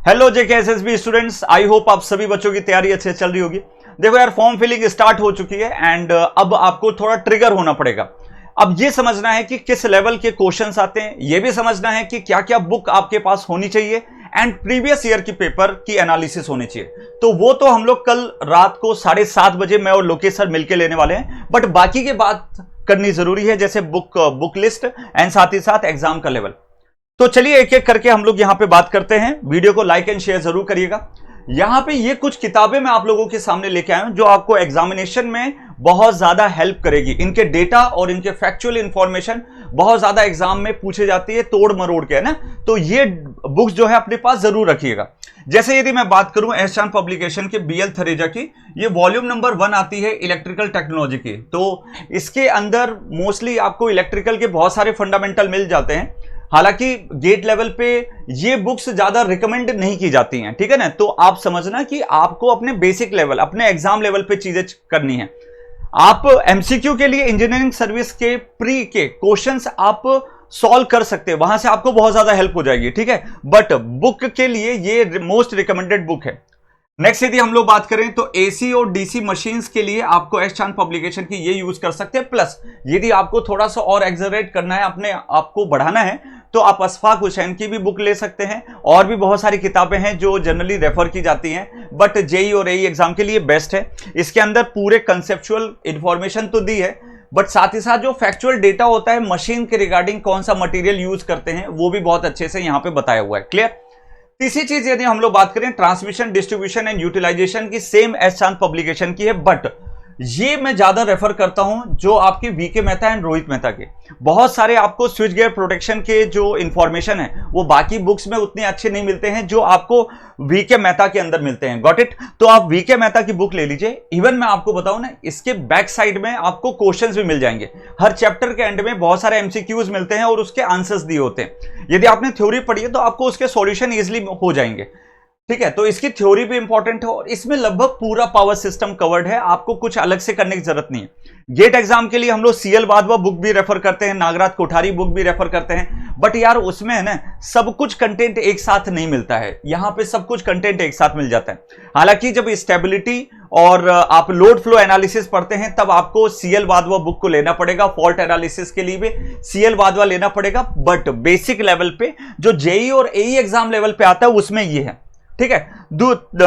Hello JKSSB students, I hope आप सभी बच्चों की तैयारी अच्छे से चल रही होगी। देखो यार, फॉर्म फिलिंग स्टार्ट हो चुकी है एंड अब आपको थोड़ा ट्रिगर होना पड़ेगा। अब ये समझना है कि किस लेवल के क्वेश्चंस आते हैं, ये भी समझना है कि क्या क्या बुक आपके पास होनी चाहिए एंड प्रीवियस ईयर की पेपर की एनालिसिस होनी चाहिए। तो वो तो हम लोग कल रात को 7:30 बजे मैं और लोकेश सर मिलकर लेने वाले हैं, बट बाकी की बात करनी जरूरी है, जैसे बुक लिस्ट एंड साथ ही साथ एग्जाम का लेवल। तो चलिए एक एक करके हम लोग यहां पे बात करते हैं। वीडियो को लाइक एंड शेयर जरूर करिएगा। यहां पे ये कुछ किताबें मैं आप लोगों के सामने लेके आया हूं जो आपको एग्जामिनेशन में बहुत ज्यादा हेल्प करेगी। इनके डेटा और इनके फैक्चुअल इंफॉर्मेशन बहुत ज्यादा एग्जाम में पूछे जाती है, तोड़ मरोड़ के, है ना। तो ये बुक्स जो है अपने पास जरूर रखिएगा। जैसे यदि मैं बात करूं एहसान पब्लिकेशन के बीएल थरेजा की, ये वॉल्यूम नंबर 1 आती है इलेक्ट्रिकल टेक्नोलॉजी की। तो इसके अंदर मोस्टली आपको इलेक्ट्रिकल के बहुत सारे फंडामेंटल मिल जाते हैं। हालांकि गेट लेवल पे ये बुक्स ज्यादा रिकमेंड नहीं की जाती हैं, ठीक है ना। तो आप समझना कि आपको अपने बेसिक लेवल, अपने एग्जाम लेवल पे चीजें करनी है। आप एमसीक्यू के लिए इंजीनियरिंग सर्विस के प्री के क्वेश्चंस आप सॉल्व कर सकते हैं, वहां से आपको बहुत ज्यादा हेल्प हो जाएगी, ठीक है। बट बुक के लिए ये मोस्ट रिकमेंडेड बुक है। नेक्स्ट यदि हम लोग बात करें तो एसी और डीसी मशीन्स के लिए आपको एहसान पब्लिकेशन की ये यूज कर सकते हैं। प्लस यदि आपको थोड़ा सा और एक्सलरेट करना है, अपने आपको बढ़ाना है, तो आप अशफाक हुसैन की भी बुक ले सकते हैं। और भी बहुत सारी किताबें हैं जो जनरली रेफर की जाती हैं, बट जेई और एई एग्जाम के लिए बेस्ट है। इसके अंदर पूरे कंसेप्चुअल इंफॉर्मेशन तो दी है, बट साथ ही साथ जो फैक्चुअल डेटा होता है मशीन के रिगार्डिंग, कौन सा मटेरियल यूज करते हैं, वो भी बहुत अच्छे से यहां पे बताया हुआ है। क्लियर। तीसरी चीज यदि हम लोग बात करें ट्रांसमिशन, डिस्ट्रीब्यूशन एंड यूटिलाइजेशन की, सेम एहसान पब्लिकेशन की है, बट ये मैं ज्यादा रेफर करता हूं जो आपके वीके मेहता एंड रोहित मेहता के। बहुत सारे आपको स्विच गियर प्रोटेक्शन के जो इंफॉर्मेशन है वो बाकी बुक्स में उतने अच्छे नहीं मिलते हैं जो आपको वीके मेहता के अंदर मिलते हैं। Got it. तो आप वीके मेहता की बुक ले लीजिए। इवन मैं आपको बताऊं ना, इसके बैक साइड में आपको क्वेश्चंस भी मिल जाएंगे। हर चैप्टर के एंड में बहुत सारे एमसीक्यूज मिलते हैं और उसके आंसर्स दिए होते हैं। यदि आपने थ्योरी पढ़ी है तो आपको उसके सॉल्यूशन इजिली हो जाएंगे, ठीक है। तो इसकी थ्योरी भी इंपॉर्टेंट है और इसमें लगभग पूरा पावर सिस्टम कवर्ड है, आपको कुछ अलग से करने की जरूरत नहीं है। गेट एग्जाम के लिए हम लोग सीएल वाधवा बुक भी रेफर करते हैं, नागराज कोठारी बुक भी रेफर करते हैं, बट यार उसमें है ना सब कुछ कंटेंट एक साथ नहीं मिलता है। यहां पे सब कुछ कंटेंट एक साथ मिल जाता है। हालांकि जब स्टेबिलिटी और आप लोड फ्लो एनालिसिस पढ़ते हैं तब आपको सीएल वाधवा बुक को लेना पड़ेगा। फॉल्ट एनालिसिस के लिए भी सीएल वाधवा लेना पड़ेगा, बट बेसिक लेवल पे जो जेई और एई एग्जाम लेवल पे आता है उसमें ये है, ठीक है।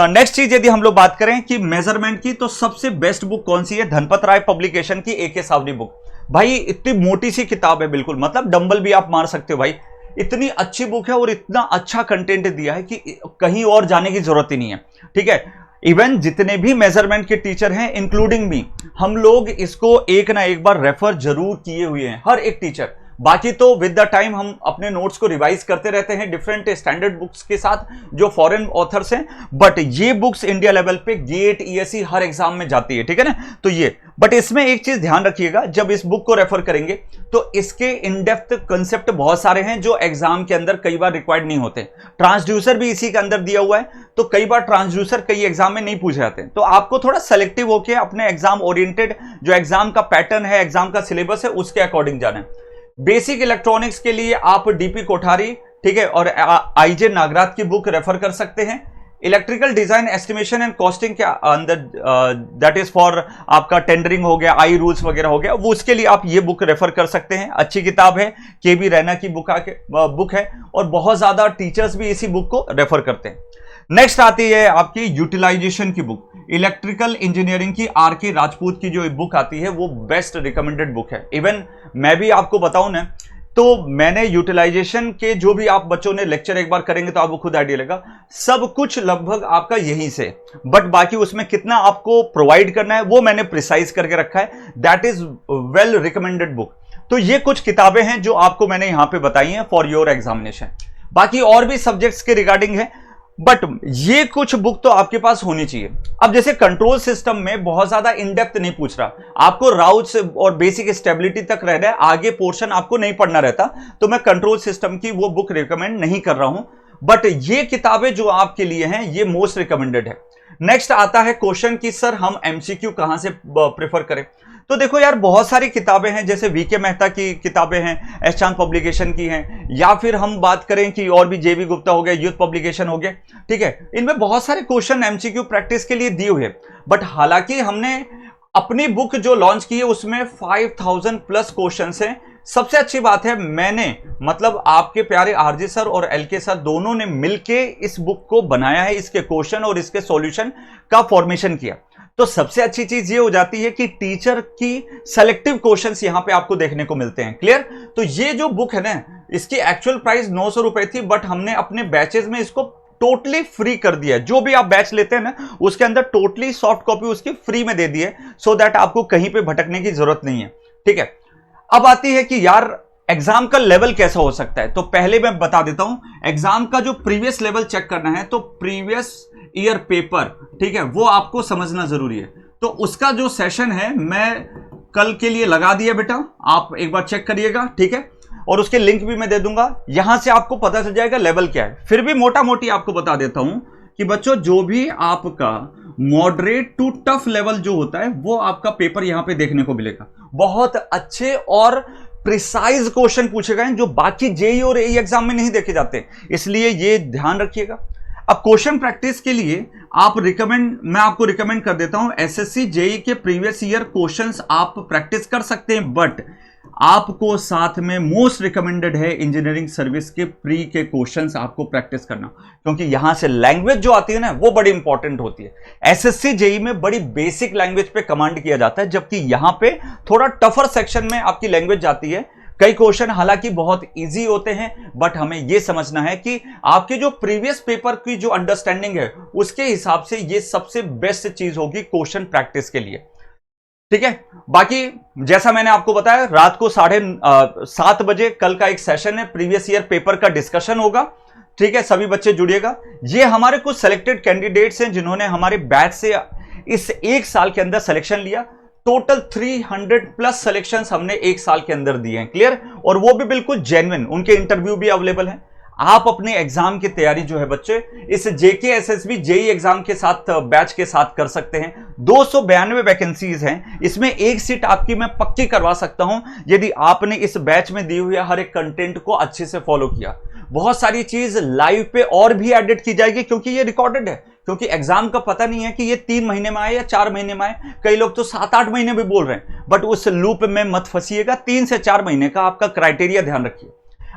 नेक्स्ट चीज यदि हम लोग बात करें कि मेजरमेंट की, तो सबसे बेस्ट बुक कौन सी है? धनपत राय पब्लिकेशन की एके सावरी बुक। भाई इतनी मोटी सी किताब है, बिल्कुल मतलब डंबल भी आप मार सकते हो भाई। इतनी अच्छी बुक है और इतना अच्छा कंटेंट दिया है कि कहीं और जाने की जरूरत ही नहीं है, ठीक है। इवन जितने भी मेजरमेंट के टीचर हैं इंक्लूडिंग मी, हम लोग इसको एक ना एक बार रेफर जरूर किए हुए हैं, हर एक टीचर। बाकी तो विद द टाइम हम अपने नोट्स को रिवाइज करते रहते हैं डिफरेंट स्टैंडर्ड बुक्स के साथ जो फॉरेन ऑथर्स हैं, बट ये बुक्स इंडिया लेवल पे गेट ईएससी हर एग्जाम में जाती है, ठीक है ना। तो ये, बट इसमें एक चीज ध्यान रखिएगा, जब इस बुक को रेफर करेंगे तो इसके इन डेप्थ कंसेप्ट बहुत सारे हैं जो एग्जाम के अंदर कई बार रिक्वायर्ड नहीं होते। ट्रांसड्यूसर भी इसी के अंदर दिया हुआ है, तो कई बार ट्रांसड्यूसर कई एग्जाम में नहीं पूछे जाते। तो आपको थोड़ा सेलेक्टिव होकर अपने एग्जाम ओरिएंटेड जो एग्जाम का पैटर्न है, एग्जाम का सिलेबस है, उसके अकॉर्डिंग जाना है। बेसिक इलेक्ट्रॉनिक्स के लिए आप डीपी कोठारी, ठीक है, और आईजे नागराज की बुक रेफर कर सकते हैं। Electrical design estimation and costing के अंदर दैट इज फॉर आपका टेंडरिंग हो गया, आई रूल्स वगैरह हो गया, वो उसके लिए आप ये बुक रेफर कर सकते हैं। अच्छी किताब है, केबी रैना की बुक है और बहुत ज्यादा टीचर्स भी इसी बुक को रेफर करते हैं। नेक्स्ट आती है आपकी यूटिलाइजेशन की बुक, इलेक्ट्रिकल इंजीनियरिंग की आरके राजपूत की जो बुक आती है वो बेस्ट रिकमेंडेड बुक है। इवन मैं भी आपको बताऊं ना, तो मैंने यूटिलाइजेशन के जो भी आप बच्चों ने लेक्चर एक बार करेंगे तो आपको खुद आइडिया लगेगा, सब कुछ लगभग आपका यहीं से, बट बाकी उसमें कितना आपको प्रोवाइड करना है वो मैंने प्रिसाइज करके रखा है। That is well recommended book. तो ये कुछ किताबें हैं जो आपको मैंने यहां पे बताई हैं फॉर योर एग्जामिनेशन। बाकी और भी सब्जेक्ट्स के रिगार्डिंग है, बट ये कुछ बुक तो आपके पास होनी चाहिए। अब जैसे कंट्रोल सिस्टम में बहुत ज्यादा इन डेप्थ नहीं पूछ रहा, आपको राउट्स और बेसिक स्टेबिलिटी तक रहना है, आगे पोर्शन आपको नहीं पढ़ना रहता, तो मैं कंट्रोल सिस्टम की वो बुक रिकमेंड नहीं कर रहा हूं। बट ये किताबें जो आपके लिए हैं ये मोस्ट रिकमेंडेड है। नेक्स्ट आता है क्वेश्चन कि सर हम एमसीक्यू कहां से प्रेफर करें। तो देखो यार, बहुत सारी किताबें हैं, जैसे वीके मेहता की किताबें हैं, एस चांद पब्लिकेशन की हैं, या फिर हम बात करें कि और भी जेबी गुप्ता हो गया, यूथ पब्लिकेशन हो गया, ठीक है। इनमें बहुत सारे क्वेश्चन एमसीक्यू प्रैक्टिस के लिए दिए हुए, बट हालांकि हमने अपनी बुक जो लॉन्च की है उसमें 5000 प्लस क्वेश्चन हैं। सबसे अच्छी बात है, मैंने मतलब आपके प्यारे आरजे सर और एलके सर दोनों ने मिलके इस बुक को बनाया है, इसके क्वेश्चन और इसके सॉल्यूशन का फॉर्मेशन किया। तो सबसे अच्छी चीज ये हो जाती है कि टीचर की सेलेक्टिव क्वेश्चंस यहां पे आपको देखने को मिलते हैं। क्लियर? तो ये जो बुक है ना, इसकी एक्चुअल प्राइस 900 रुपए थी, बट हमने अपने बैचेस में इसको टोटली फ्री कर दिया है। जो भी आप बैच लेते हैं ना, उसके अंदर टोटली सॉफ्ट कॉपी उसकी फ्री में दे दी है, सो दैट आपको कहीं पे भटकने की जरूरत नहीं है। ठीक है, अब आती है कि यार एग्जाम का लेवल कैसा हो सकता है। तो पहले मैं बता देता हूं, एग्जाम का जो प्रीवियस लेवल चेक करना है, तो प्रीवियस ईयर पेपर, ठीक है, वो आपको समझना जरूरी है। तो उसका जो सेशन है मैं कल के लिए लगा दिया बेटा, आप एक बार चेक करिएगा, ठीक है, और उसके लिंक भी मैं दे दूंगा, यहां से आपको पता चल जाएगा लेवल क्या है। फिर भी मोटा मोटी आपको बता देता हूं कि बच्चों, जो भी आपका मॉडरेट टू टफ लेवल जो होता है, वो आपका पेपर यहां पे देखने को मिलेगा। बहुत अच्छे और प्रिसाइज क्वेश्चन पूछे गए हैं, जो बाकी जेई और एई एग्जाम में नहीं देखे जाते, इसलिए ये ध्यान रखिएगा। अब क्वेश्चन प्रैक्टिस के लिए मैं आपको रिकमेंड कर देता हूं, एसएससी जेई के प्रीवियस ईयर क्वेश्चंस आप प्रैक्टिस कर सकते हैं, बट आपको साथ में मोस्ट रिकमेंडेड है इंजीनियरिंग सर्विस के प्री के क्वेश्चंस आपको प्रैक्टिस करना, क्योंकि यहां से लैंग्वेज जो आती है ना, वो बड़ी इंपॉर्टेंट होती है। एसएससी जेई में बड़ी बेसिक लैंग्वेज पे कमांड किया जाता है, जबकि यहां पे थोड़ा टफर सेक्शन में आपकी लैंग्वेज जाती है। कई क्वेश्चन हालांकि बहुत इजी होते हैं, बट हमें यह समझना है कि आपके जो प्रीवियस पेपर की जो अंडरस्टैंडिंग है, उसके हिसाब से यह सबसे बेस्ट चीज होगी क्वेश्चन प्रैक्टिस के लिए। ठीक है, बाकी जैसा मैंने आपको बताया, रात को 7:30 बजे कल का एक सेशन है, प्रीवियस ईयर पेपर का डिस्कशन होगा। ठीक है, सभी बच्चे जुड़िएगा। ये हमारे कुछ सेलेक्टेड कैंडिडेट्स हैं जिन्होंने हमारे बैच से इस एक साल के अंदर सिलेक्शन लिया। टोटल 300 प्लस सिलेक्शंस हमने एक साल के अंदर दिए हैं। क्लियर? और वो भी बिल्कुल जेन्युइन, उनके इंटरव्यू भी अवेलेबल हैं। आप अपने एग्जाम की तैयारी जो है बच्चे, इस जेके एसएसबी जेई एग्जाम के साथ बैच के साथ कर सकते हैं। 292 वैकेंसीज हैं, इसमें एक सीट आपकी मैं पक्की करवा सकता हूं, यदि आपने इस बैच में दी हुई हर एक कंटेंट को अच्छे से फॉलो किया। बहुत सारी चीज लाइव पे और भी एडिट की जाएगी, क्योंकि ये रिकॉर्डेड है, क्योंकि एग्जाम का पता नहीं है कि ये 3 महीने में आए या 4 महीने में आए। कई लोग तो 7-8 महीने भी बोल रहे हैं, बट उस लूप में मत फंसिएगा। 3 से 4 महीने का आपका क्राइटेरिया ध्यान रखिए।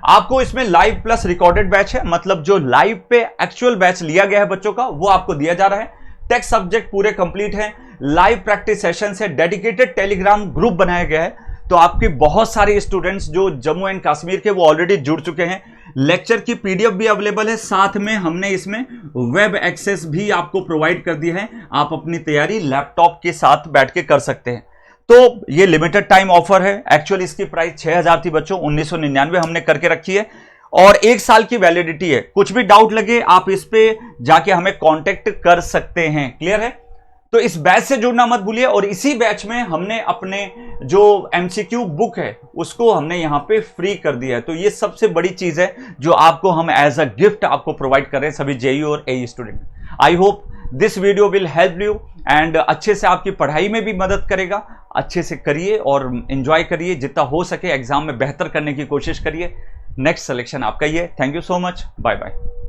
आपको इसमें लाइव प्लस रिकॉर्डेड बैच है, मतलब जो लाइव पे एक्चुअल बैच लिया गया है बच्चों का, वो आपको दिया जा रहा है। टेक्स्ट सब्जेक्ट पूरे कंप्लीट हैं, लाइव प्रैक्टिस सेशन है, डेडिकेटेड टेलीग्राम ग्रुप बनाया गया है। तो आपके बहुत सारे स्टूडेंट्स जो जम्मू एंड कश्मीर के, वो ऑलरेडी जुड़ चुके हैं। लेक्चर की पीडीएफ भी अवेलेबल है, साथ में हमने इसमें वेब एक्सेस भी आपको प्रोवाइड कर दिया है। आप अपनी तैयारी लैपटॉप के साथ बैठ के कर सकते हैं। तो ये लिमिटेड टाइम ऑफर है। एक्चुअली इसकी प्राइस 6000 थी बच्चों, 1999 हमने करके रखी है, और 1 साल की वैलिडिटी है। कुछ भी डाउट लगे आप इस पे जाके हमें कांटेक्ट कर सकते हैं। क्लियर है? तो इस बैच से जुड़ना मत भूलिए। और इसी बैच में हमने अपने जो एमसीक्यू बुक है उसको हमने यहां पे फ्री कर दिया है। तो ये सबसे बड़ी चीज है जो आपको हम एज अ गिफ्ट आपको प्रोवाइड कर रहे हैं सभी जेई और AE student. I hope this video will help you and अच्छे से आपकी पढ़ाई में भी मदद करेगा। अच्छे से करिए और एंजॉय करिए, जितना हो सके एग्जाम में बेहतर करने की कोशिश करिए। नेक्स्ट सिलेक्शन आपका ही है। Thank you so much, bye bye.